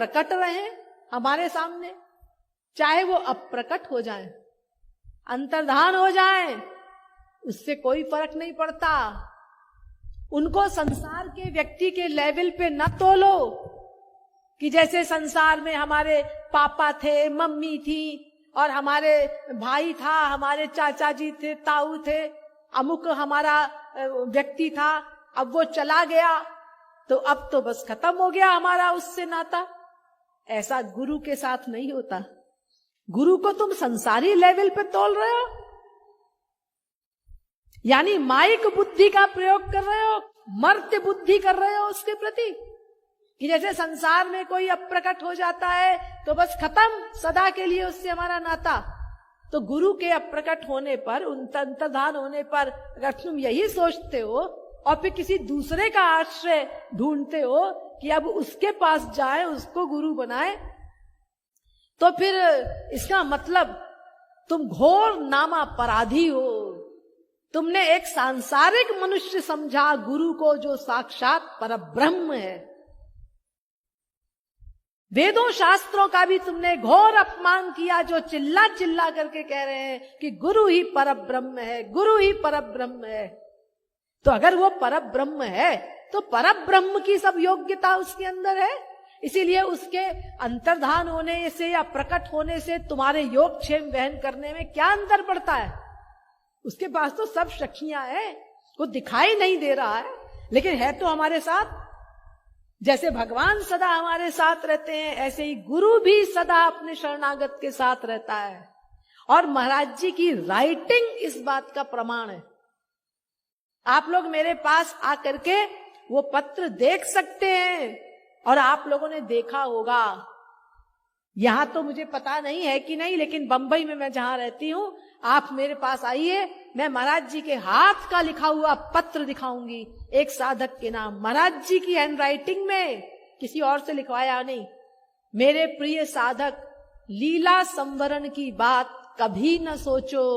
प्रकट रहे हमारे सामने, चाहे वो अप्रकट हो जाए, अंतर्धान हो जाए, उससे कोई फर्क नहीं पड़ता। उनको संसार के व्यक्ति के लेवल पे न तोलो कि जैसे संसार में हमारे पापा थे, मम्मी थी, और हमारे भाई था, हमारे चाचा जी थे, ताऊ थे, अमुक हमारा व्यक्ति था, अब वो चला गया तो अब तो बस खत्म हो गया हमारा उससे नाता। ऐसा गुरु के साथ नहीं होता। गुरु को तुम संसारी लेवल पे तोल रहे हो, यानी माइक बुद्धि का प्रयोग कर रहे हो, मर्त्य बुद्धि कर रहे हो उसके प्रति, कि जैसे संसार में कोई अप्रकट हो जाता है तो बस खत्म, सदा के लिए उससे हमारा नाता। तो गुरु के अप्रकट होने पर, उन अंतर्धान होने पर अगर तुम यही सोचते हो और फिर किसी दूसरे का आश्रय ढूंढते हो कि अब उसके पास जाए, उसको गुरु बनाए, तो फिर इसका मतलब तुम घोर नामापराधी हो। तुमने एक सांसारिक मनुष्य समझा गुरु को जो साक्षात परब्रह्म है। वेदों शास्त्रों का भी तुमने घोर अपमान किया, जो चिल्ला चिल्ला करके कह रहे हैं कि गुरु ही परब्रह्म है, गुरु ही परब्रह्म है। तो अगर वो परब्रह्म है तो परब्रह्म की सब योग्यता उसके अंदर है, इसीलिए उसके अंतर्धान होने से या प्रकट होने से तुम्हारे योगक्षेम वहन करने में क्या अंतर पड़ता है? उसके पास तो सब शक्तियां हैं, वो दिखाई नहीं दे रहा है लेकिन है तो हमारे साथ। जैसे भगवान सदा हमारे साथ रहते हैं, ऐसे ही गुरु भी सदा अपने शरणागत के साथ रहता है। और महाराज जी की राइटिंग इस बात का प्रमाण है। आप लोग मेरे पास आकर के वो पत्र देख सकते हैं, और आप लोगों ने देखा होगा। यहां तो मुझे पता नहीं है कि नहीं, लेकिन बंबई में मैं जहां रहती हूं, आप मेरे पास आइए, मैं महाराज जी के हाथ का लिखा हुआ पत्र दिखाऊंगी, एक साधक के नाम, महाराज जी की हैंड राइटिंग में, किसी और से लिखवाया नहीं। मेरे प्रिय साधक, लीला संवरण की बात कभी न सोचो,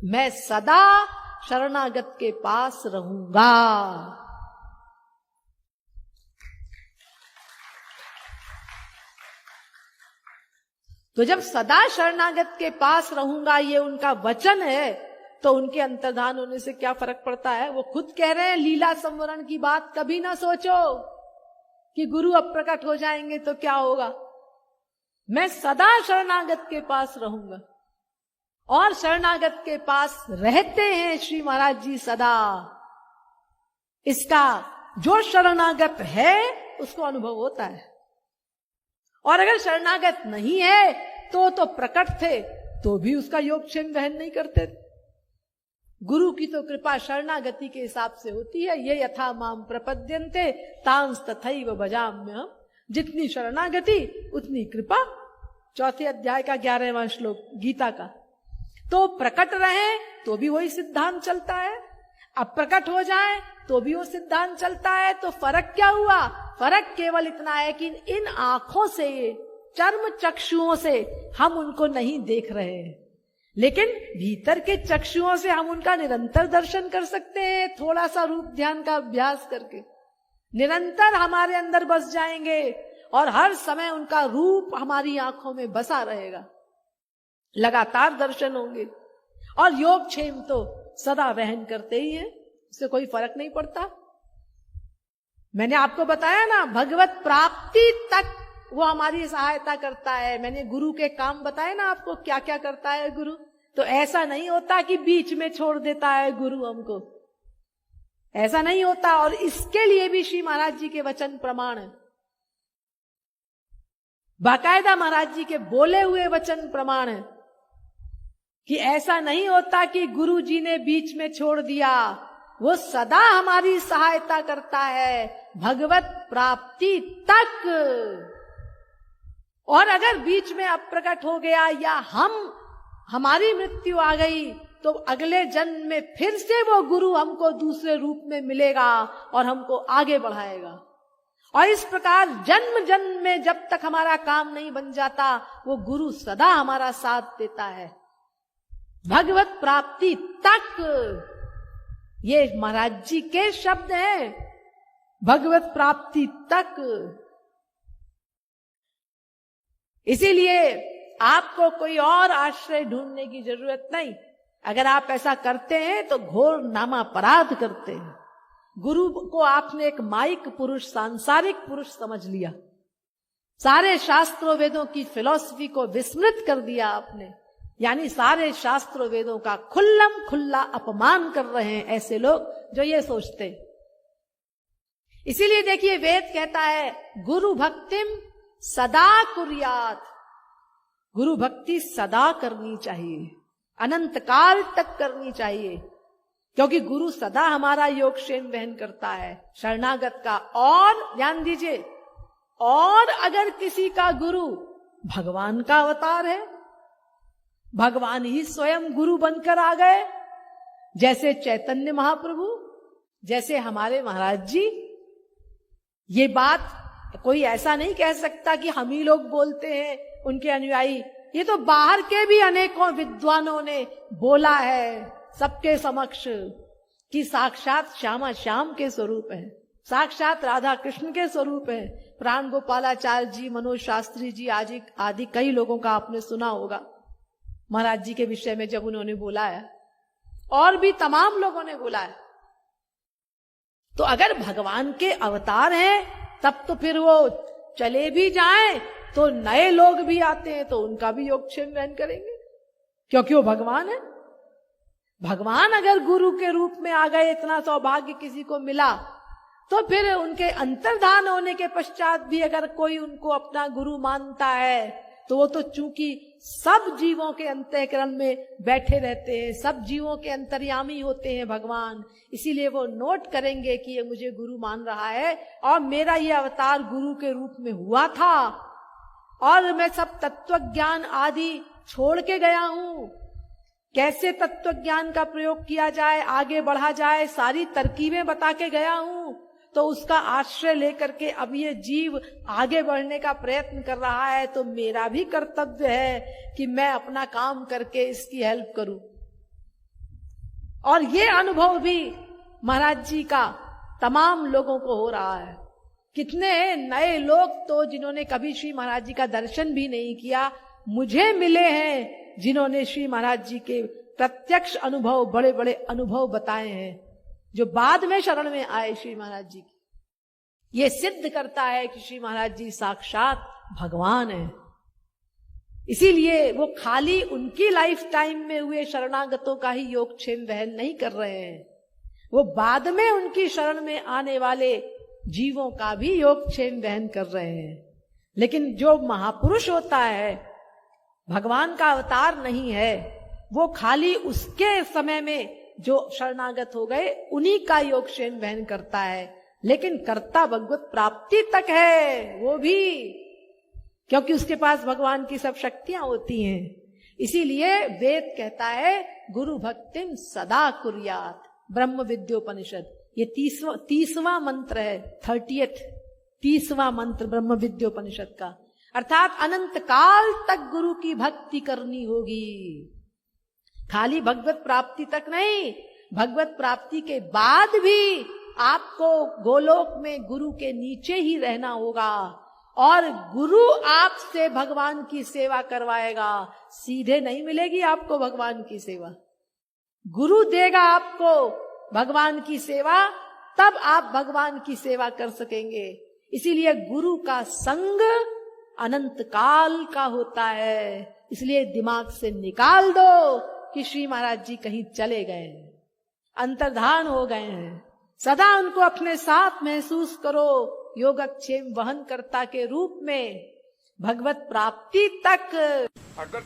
मैं सदा शरणागत के पास रहूंगा। तो जब सदा शरणागत के पास रहूंगा, ये उनका वचन है, तो उनके अंतर्धान होने से क्या फर्क पड़ता है? वो खुद कह रहे हैं लीला संवरण की बात कभी ना सोचो कि गुरु अप्रकट हो जाएंगे तो क्या होगा। मैं सदा शरणागत के पास रहूंगा, और शरणागत के पास रहते हैं श्री महाराज जी सदा। इसका जो शरणागत है उसको अनुभव होता है, और अगर शरणागत नहीं है तो प्रकट थे तो भी उसका योगक्षेम वहन नहीं करते। गुरु की तो कृपा शरणागति के हिसाब से होती है। ये यथा माम प्रपद्यन्ते तांस तथैव भजाम्यहम्, जितनी शरणागति उतनी कृपा। चौथे अध्याय का 11वां श्लोक गीता का। तो प्रकट रहे तो भी वही सिद्धांत चलता है, अप्रकट हो जाए तो भी वो सिद्धांत चलता है। तो फर्क क्या हुआ? फर्क केवल इतना है कि इन आंखों से, चर्म चक्षुओं से हम उनको नहीं देख रहे हैं, लेकिन भीतर के चक्षुओं से हम उनका निरंतर दर्शन कर सकते हैं। थोड़ा सा रूप ध्यान का अभ्यास करके निरंतर हमारे अंदर बस जाएंगे, और हर समय उनका रूप हमारी आंखों में बसा रहेगा, लगातार दर्शन होंगे। और योगक्षेम तो सदा वहन करते ही है, उससे कोई फर्क नहीं पड़ता। मैंने आपको बताया ना, भगवत प्राप्ति तक वो हमारी सहायता करता है। मैंने गुरु के काम बताए ना आपको, क्या क्या करता है गुरु। तो ऐसा नहीं होता कि बीच में छोड़ देता है गुरु हमको, ऐसा नहीं होता। और इसके लिए भी श्री महाराज जी के वचन प्रमाण है, बाकायदा महाराज जी के बोले हुए वचन प्रमाण है कि ऐसा नहीं होता कि गुरु जी ने बीच में छोड़ दिया। वो सदा हमारी सहायता करता है भगवत प्राप्ति तक। और अगर बीच में अप्रकट हो गया या हमारी मृत्यु आ गई, तो अगले जन्म में फिर से वो गुरु हमको दूसरे रूप में मिलेगा और हमको आगे बढ़ाएगा। और इस प्रकार जन्म जन्म में जब तक हमारा काम नहीं बन जाता, वो गुरु सदा हमारा साथ देता है भगवत प्राप्ति तक। ये महाराज जी के शब्द हैं, भगवत प्राप्ति तक। इसीलिए आपको कोई और आश्रय ढूंढने की जरूरत नहीं। अगर आप ऐसा करते हैं तो घोर नामापराध करते हैं। गुरु को आपने एक माइक पुरुष, सांसारिक पुरुष समझ लिया, सारे शास्त्रों वेदों की फिलॉसफी को विस्मृत कर दिया आपने, यानी सारे शास्त्रों वेदों का खुल्लम खुल्ला अपमान कर रहे हैं ऐसे लोग जो ये सोचते हैं। इसीलिए देखिए वेद कहता है गुरु भक्तिम सदा कुर्यात, गुरु भक्ति सदा करनी चाहिए, अनंत काल तक करनी चाहिए, क्योंकि गुरु सदा हमारा योगक्षेम वहन करता है शरणागत का। और ध्यान दीजिए, और अगर किसी का गुरु भगवान का अवतार है, भगवान ही स्वयं गुरु बनकर आ गए, जैसे चैतन्य महाप्रभु, जैसे हमारे महाराज जी, ये बात कोई ऐसा नहीं कह सकता कि हम ही लोग बोलते हैं उनके अनुयायी। ये तो बाहर के भी अनेकों विद्वानों ने बोला है सबके समक्ष कि साक्षात श्यामा श्याम के स्वरूप है, साक्षात राधा कृष्ण के स्वरूप है। प्राण गोपालाचार्य जी, मनोज शास्त्री जी आदि कई लोगों का आपने सुना होगा महाराज जी के विषय में जब उन्होंने बोला है, और भी तमाम लोगों ने बोला है। तो अगर भगवान के अवतार हैं तब तो फिर वो चले भी जाएं तो नए लोग भी आते हैं तो उनका भी योगक्षेम वहन करेंगे, क्योंकि वो भगवान है। भगवान अगर गुरु के रूप में आ गए, इतना सौभाग्य किसी को मिला, तो फिर उनके अंतर्धान होने के पश्चात भी अगर कोई उनको अपना गुरु मानता है तो वो तो चूंकि सब जीवों के अंतःकरण में बैठे रहते हैं, सब जीवों के अंतर्यामी होते हैं भगवान, इसीलिए वो नोट करेंगे कि ये मुझे गुरु मान रहा है और मेरा ये अवतार गुरु के रूप में हुआ था और मैं सब तत्व ज्ञान आदि छोड़ के गया हूं। कैसे तत्व ज्ञान का प्रयोग किया जाए, आगे बढ़ा जाए, सारी तरकीबें बता के गया हूं। तो उसका आश्रय लेकर के अब ये जीव आगे बढ़ने का प्रयत्न कर रहा है, तो मेरा भी कर्तव्य है कि मैं अपना काम करके इसकी हेल्प करूं। और ये अनुभव भी महाराज जी का तमाम लोगों को हो रहा है। कितने नए लोग तो जिन्होंने कभी श्री महाराज जी का दर्शन भी नहीं किया, मुझे मिले हैं जिन्होंने श्री महाराज जी के प्रत्यक्ष अनुभव, बड़े बड़े अनुभव बताए हैं, जो बाद में शरण में आए श्री महाराज जी की। ये सिद्ध करता है कि श्री महाराज जी साक्षात भगवान है। इसीलिए वो खाली उनकी लाइफ टाइम में हुए शरणागतों का ही योगक्षेम वहन नहीं कर रहे हैं, वो बाद में उनकी शरण में आने वाले जीवों का भी योगक्षेम वहन कर रहे हैं। लेकिन जो महापुरुष होता है, भगवान का अवतार नहीं है, वो खाली उसके समय में जो शरणागत हो गए उन्हीं का योगक्षेम वहन करता है, लेकिन कर्ता भगवत प्राप्ति तक है वो भी, क्योंकि उसके पास भगवान की सब शक्तियां होती हैं। इसीलिए वेद कहता है गुरु भक्तिम सदा कुर्यात, ब्रह्म विद्योपनिषद, ये 30वां मंत्र है, 30वां मंत्र ब्रह्म विद्योपनिषद का। अर्थात अनंत काल तक गुरु की भक्ति करनी होगी, खाली भगवत प्राप्ति तक नहीं, भगवत प्राप्ति के बाद भी आपको गोलोक में गुरु के नीचे ही रहना होगा और गुरु आपसे भगवान की सेवा करवाएगा। सीधे नहीं मिलेगी आपको भगवान की सेवा, गुरु देगा आपको भगवान की सेवा, तब आप भगवान की सेवा कर सकेंगे। इसीलिए गुरु का संग अनंत काल का होता है। इसलिए दिमाग से निकाल दो कि श्री महाराज जी कहीं चले गए हैं, अंतर्धान हो गए हैं। सदा उनको अपने साथ महसूस करो, योगक्षेम वहन कर्ता के रूप में भगवत प्राप्ति तक। अगर